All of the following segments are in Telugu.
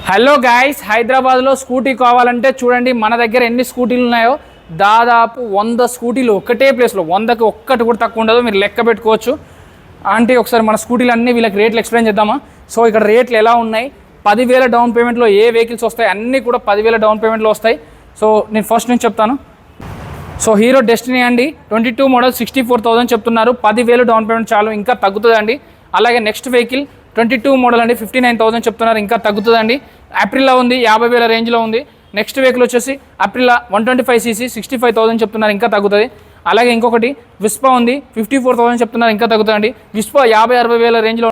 హలో గాయ్స్, హైదరాబాద్లో స్కూటీ కావాలంటే చూడండి మన దగ్గర ఎన్ని స్కూటీలు ఉన్నాయో. దాదాపు 100 స్కూటీలు ఒకటే ప్లేస్లో, 100కి ఒక్కటి కూడా తక్కువ ఉండదు. మీరు లెక్క పెట్టుకోవచ్చు. అంటే ఒకసారి మన స్కూటీలు అన్నీ వీళ్ళకి రేట్లు ఎక్స్ప్లెయిన్ చేద్దామా. సో ఇక్కడ రేట్లు ఎలా ఉన్నాయి, 10,000 డౌన్ పేమెంట్లో ఏ వెహికల్స్ వస్తాయి, అన్నీ కూడా 10,000 డౌన్ పేమెంట్లో వస్తాయి. సో నేను ఫస్ట్ నుంచి చెప్తాను. సో హీరో డెస్టినీ అండి, 22 మోడల్ 64,000 చెప్తున్నారు. 10,000 డౌన్ పేమెంట్ చాలు, ఇంకా తగ్గుతుందండి. అలాగే నెక్స్ట్ వెహికల్ 22 మోడల్ అండి, 59,000 చెప్తున్నారు, ఇంకా తగ్గుతుందండి. అప్రిల్లా ఉంది, 50,000 రేంజ్లో ఉంది. నెక్స్ట్ వెహికల్ వచ్చేసి అప్రిల్లా 125cc 65,000 చెప్తున్నారు, ఇంకా తగ్గుతుంది. అలాగే ఇంకొకటి విస్పా ఉంది, 54,000 చెప్తున్నారు, ఇంకా తగ్గుతుందండి. విస్పా 50,000-60,000 రేంజ్లో.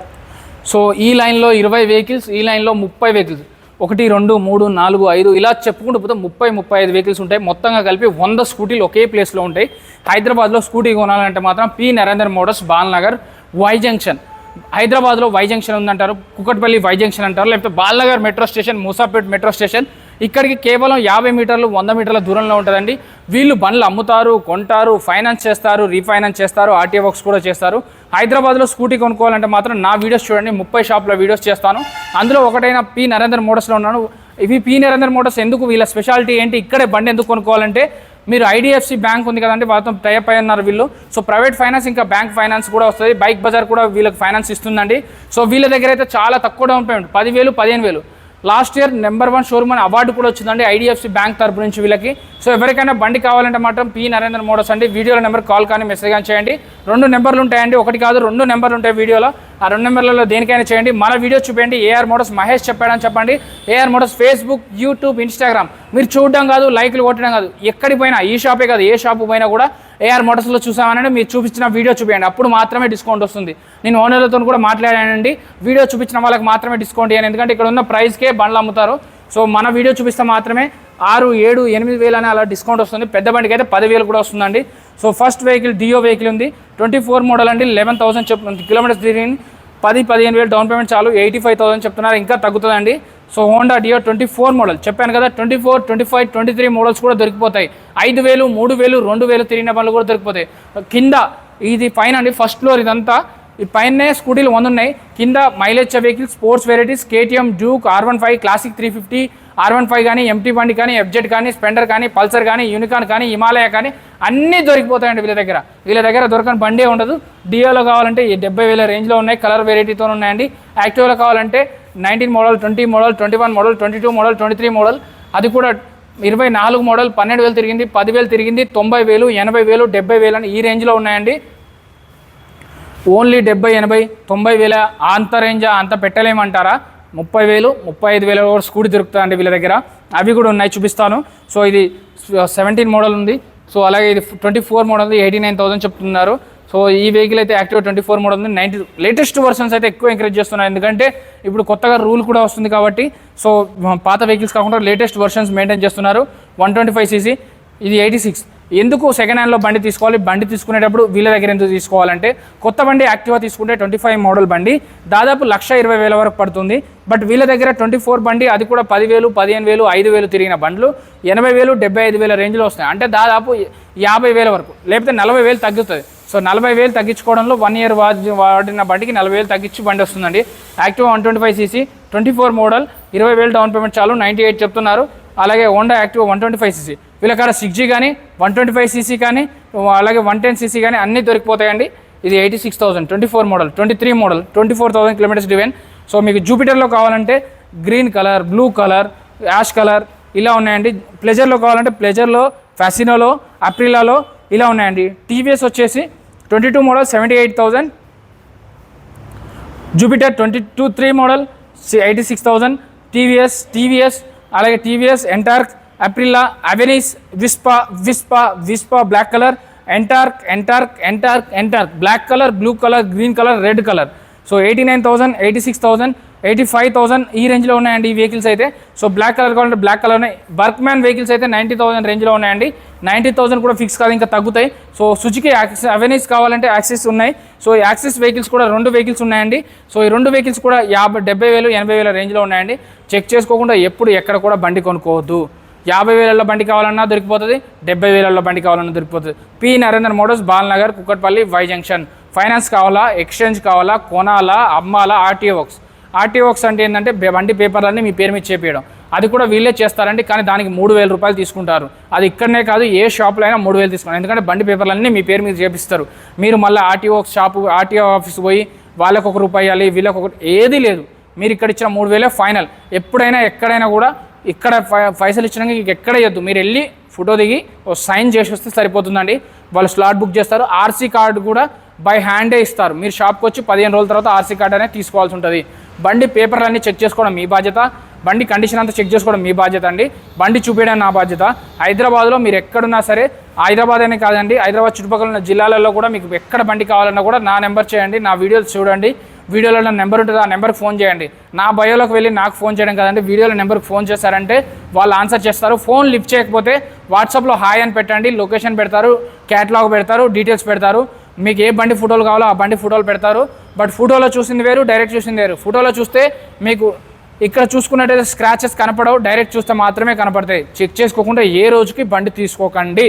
సో ఈ లైన్లో 20 వెహికల్స్, ఈ లైన్లో 30 వెహికల్స్, 1 2 3 4 5 ఇలా చెప్పుకుంటూ పోతే 30-35 వెహికల్స్ ఉంటాయి. మొత్తంగా కలిపి 100 స్కూటీలు ఒకే ప్లేస్లో ఉంటాయి. హైదరాబాద్లో స్కూటీ కొనాలంటే మాత్రం P Narender motors, Balnagar, Y junction. హైదరాబాద్లో వై జంక్షన్ ఉందంటారు, కుకట్పల్లి వై జంక్షన్ అంటారు, లేకపోతే Balnagar metro station, Moosapet metro station. ఇక్కడికి కేవలం 50 మీటర్లు 100 మీటర్ల దూరంలో ఉంటుందండి. వీళ్ళు బండ్లు అమ్ముతారు, కొంటారు, ఫైనాన్స్ చేస్తారు, రీఫైనాన్స్ చేస్తారు, ఆర్టీఓ వర్క్స్ కూడా చేస్తారు. హైదరాబాద్లో స్కూటీ కొనుక్కోవాలంటే మాత్రం నా వీడియోస్ చూడండి, 30 షాప్లో వీడియోస్ చేస్తాను. అందులో ఒకటైన పి నరేందర్ మోటార్స్లో ఉన్నాను. ఇవి పి నరేందర్ మోటార్స్ ఎందుకు, వీళ్ళ స్పెషాలిటీ ఏంటి, ఇక్కడే బండి ఎందుకు కొనుక్కోవాలంటే, మీరు ఐడిఎఫ్సి బ్యాంక్ ఉంది కదండి, వాళ్ళతో టైప్ అయి ఉన్నారు వీళ్ళు. సో ప్రైవేట్ ఫైనాన్స్ ఇంకా బ్యాంక్ ఫైనాన్స్ కూడా వస్తుంది. బైక్ బజార్ కూడా వీళ్ళకి ఫైనాన్స్ ఇస్తుందండి. సో వీళ్ళ దగ్గర అయితే చాలా తక్కువ down payment, 10,000 15,000. Last year number 1 showroom అని అవార్డు కూడా వచ్చిందండి ఐడిఎఫ్సి బ్యాంక్ తరపు నుంచి వీళ్ళకి. సో ఎవరికైనా బండి కావాలంటే మాత్రం పి నరేందర్ మోటార్స్ అండి. వీడియోలో నెంబర్ కాల్ కానీ మెసేజ్ కానీ చేయండి. 2 నెంబర్లు ఉంటాయండి, ఒకటి కాదు 2 నెంబర్లు ఉంటాయి వీడియోలో. ఆ 2 నెంబర్లలో దేనికైనా చేయండి. మన వీడియో చూపండి, ఏఆర్ మోటార్స్ మహేష్ చెప్పాడని చెప్పండి. AR motors Facebook, YouTube, Instagram. మీరు చూడడం కాదు, లైక్లు కొట్టడం కాదు, ఎక్కడికి పోయినా, ఈ షాపే కాదు ఏ షాపు పోయినా కూడా ఏఆర్ మోటార్స్లో చూసామని మీరు చూపించిన వీడియో చూపించండి, అప్పుడు మాత్రమే డిస్కౌంట్ వస్తుంది. నేను ఓనర్లతో కూడా మాట్లాడానండి, వీడియో చూపించిన వాళ్ళకి మాత్రమే డిస్కౌంట్ ఇవ్వను, ఎందుకంటే ఇక్కడ ఉన్న ప్రైస్కే బండ్లు అమ్ముతారు. సో మన వీడియో చూపిస్తే మాత్రమే 6, 7, 8,000 అని అలా డిస్కౌంట్ వస్తుంది. పెద్ద బండికి అయితే 10,000 కూడా వస్తుందండి. సో ఫస్ట్ వెహికల్ డియో వెహికల్ ఉంది, 24 మోడల్ అండి, 11,000 కిలోమీటర్స్ తిరిగి 10-15,000 డౌన్ పేమెంట్ చాలు, 85,000 చెప్తున్నారు, ఇంకా తగ్గుతుందండి. సో హోండా డియో 24 మోడల్ చెప్పాను కదా, 24, 25, 23 మోడల్స్ కూడా దొరికిపోతాయి. 5,000, 3,000, 2,000 తిరిగిన బండ్లు కూడా దొరికిపోతాయి. కింద ఇది పైన అండి, ఫస్ట్ ఫ్లోర్ ఇదంతా. ఈ పైనే స్కూటీలు 100 ఉన్నాయి. కింద mileage vehicles, sports varieties, KTM, Duke, R15, classic 350, R15 కానీ, ఎంటీ బండి కానీ, ఎఫ్జెడ్ కానీ, స్పెండర్ కానీ, పల్సర్ కానీ, యూనికాన్ కానీ, హిమాలయ కానీ అన్నీ దొరికిపోతాయండి వీళ్ళ దగ్గర. వీళ్ళ దగ్గర దొరకని బండే ఉండదు. డియోలో కావాలంటే 70,000 రేంజ్లో ఉన్నాయి, కలర్ వెరైటీతో ఉన్నాయండి. యాక్టివ్లో కావాలంటే 19 model, 20 model, 21 model, 22 model, 23 model, అది కూడా 24 మోడల్, 12,000 తిరిగింది, 10,000 తిరిగింది, 90,000, 80,000, 70,000 అని ఈ రేంజ్లో ఉన్నాయండి. ఓన్లీ 70, 80, 90,000 అంత రేంజా, అంత పెట్టలేమంటారా? 30,000, 35,000 కూడా స్కూటీ దొరుకుతుందండి వీళ్ళ దగ్గర. అవి కూడా ఉన్నాయి, చూపిస్తాను. సో ఇది 17 మోడల్ ఉంది. సో అలాగే ఇది 24 మోడల్ ఉంది, 89,000 చెప్తున్నారు. సో ఈ వెహికల్ అయితే యాక్టివ్ 24 మోడల్ ఉంది. 90 లేటెస్ట్ వర్షన్స్ అయితే ఎక్కువ ఎంకరేజ్ చేస్తున్నారు, ఎందుకంటే ఇప్పుడు కొత్తగా రూల్ కూడా వస్తుంది కాబట్టి. సో పాత వెహికల్స్ కాకుండా లేటెస్ట్ వర్షన్స్ మెయింటైన్ చేస్తున్నారు. 125cc, ఇది 86. ఎందుకు సెకండ్ హ్యాండ్లో బండి తీసుకోవాలి, బండి తీసుకునేటప్పుడు వీళ్ళ దగ్గర ఎందుకు తీసుకోవాలంటే, కొత్త బండి యాక్టివా తీసుకుంటే 25 మోడల్ బండి దాదాపు 1,20,000 వరకు పడుతుంది. బట్ వీళ్ళ దగ్గర 24 బండి, అది కూడా 10,000, 15,000, 5,000 తిరిగిన బండ్లు 80,000, 75,000 రేంజ్లో వస్తాయి. అంటే దాదాపు 50,000 వరకు, లేకపోతే 40,000 తగ్గుతుంది. సో 40,000 తగ్గించుకోవడంలో 1 ఇయర్ వాడిన బండికి 40,000 తగ్గించి బండి వస్తుందండి. Activa 125cc, 24 model, 20,000 down payment చాలు, 98 చెప్తున్నారు. అలాగే హోండా యాక్టివా 125cc, వీళ్ళ కాడ 6G కానీ, 125cc కానీ, అలాగే 110cc కానీ అన్నీ దొరికిపోతాయండి. ఇది 86,000, 24 model, 23 model, 24,000 kilometres driven. So మీకు జూపిటర్లో కావాలంటే green colour, blue colour, ash colour ఇలా ఉన్నాయండి. ప్లెజర్లో కావాలంటే ప్లెజర్లో, ఫ్యాసినోలో, అప్రిలాలో ఇలా ఉన్నాయండి. టీవీఎస్ వచ్చేసి 22 మోడల్ 78,000, జూపిటర్ 22-3 మోడల్ 86,000, టీవీఎస్ అలాగే TVS Ntorq, Aprilia, Avenis, Vespa black colour, Ntorq black colour, blue colour, green colour, red colour. So 89,000, 86,000, 85,000 ఈ రేంజ్లో ఉన్నాయండి ఈ వెహికల్స్ అయితే. సో బ్లాక్ కలర్ కావాలంటే బ్లాక్ కలర్ ఉన్నాయి. బర్క్మ్యాన్ వెహికల్స్ అయితే 90,000 రేంజ్లో ఉన్నాయండి. 90,000 కూడా ఫిక్స్ కాదు, ఇంకా తగ్గుతాయి. సో సుజుకి అవెనిస్ కావాలంటే యాక్సిస్ ఉన్నాయి. సో యాక్సిస్ వెహికల్స్ కూడా 2 వెహికల్స్ ఉన్నాయండి. సో ఈ 2 వెహికల్స్ కూడా 70,000, 80,000 రేంజ్లో ఉన్నాయండి. చెక్ చేసుకోకుండా ఎప్పుడు ఎక్కడ కూడా బండి కొనుక్కోవద్దు. 50,000 బండి కావాలన్నా దొరికిపోతుంది, 70,000 బండి కావాలన్నా దొరికిపోతుంది. P Narender motors, Balanagar, Kukatpally, Y junction. Finance కావాలా, ఎక్స్చేంజ్ కావాలా, కొనాలా, అమ్మాలా, ఆర్టీఓ వర్క్స్ ఆర్టీఓ వర్క్స్ అంటే ఏంటంటే బండి పేపర్లన్నీ మీ పేరు మీద చేపించడం, అది కూడా వీళ్ళే చేస్తారండి. కానీ దానికి 3,000 రూపాయలు తీసుకుంటారు. అది ఇక్కడనే కాదు, ఏ షాప్లో అయినా 3,000 తీసుకుంటారు. ఎందుకంటే బండి పేపర్లన్నీ మీ పేరు మీద చేపిస్తారు. మీరు మళ్ళీ ఆర్టీఓ షాపు ఆర్టీఓ ఆఫీస్ పోయి వాళ్ళకు ₹1 ఇవ్వాలి, వీళ్ళకి ఏది లేదు. మీరు ఇక్కడ ఇచ్చిన 3,000 ఫైనల్. ఎప్పుడైనా ఎక్కడైనా కూడా ఇక్కడ పైసలు ఇచ్చినాక ఇంక ఎక్కడ ఇవ్వద్దు. మీరు వెళ్ళి ఫోటో దిగి ఓ సైన్ చేసి వస్తే సరిపోతుందండి. వాళ్ళు స్లాట్ బుక్ చేస్తారు. ఆర్సీ కార్డు కూడా బై హ్యాండే ఇస్తారు. మీరు షాప్కి వచ్చి 15 రోజుల తర్వాత ఆర్సీ కార్డు అనేది తీసుకోవాల్సి ఉంటుంది. బండి పేపర్లన్నీ చెక్ చేసుకోవడం మీ బాధ్యత, బండి కండిషన్ అంతా చెక్ చేసుకోవడం మీ బాధ్యత అండి. బండి చూపించడం నా బాధ్యత. హైదరాబాద్లో మీరు ఎక్కడున్నా సరే, హైదరాబాద్ అనే కాదండి, హైదరాబాద్ చుట్టుపక్కల ఉన్న జిల్లాలలో కూడా మీకు ఎక్కడ బండి కావాలన్నా కూడా నా నెంబర్ చేయండి, నా వీడియోలు చూడండి. వీడియోలో నా నెంబర్ ఉంటుంది, ఆ నెంబర్కి ఫోన్ చేయండి. నా బయోలోకి వెళ్ళి నాకు ఫోన్ చేయడం కదండి, వీడియోలో నెంబర్కి ఫోన్ చేశారంటే వాళ్ళు ఆన్సర్ చేస్తారు. ఫోన్ లిఫ్ట్ చేయకపోతే వాట్సాప్లో హాయ్ అని పెట్టండి, లొకేషన్ పెడతారు, క్యాటలాగ్ పెడతారు, డీటెయిల్స్ పెడతారు. మీకు ఏ బండి ఫోటోలు కావాలో ఆ బండి ఫోటోలు పెడతారు. బట్ ఫోటోలో చూసింది వేరు, డైరెక్ట్ చూసింది వేరు. ఫోటోలో చూస్తే మీకు ఇక్కడ చూసుకున్నట్టయితే స్క్రాచెస్ కనపడవు, డైరెక్ట్ చూస్తే మాత్రమే కనపడతాయి. చెక్ చేసుకోకుండా ఏ రోజుకి బండి తీసుకోకండి.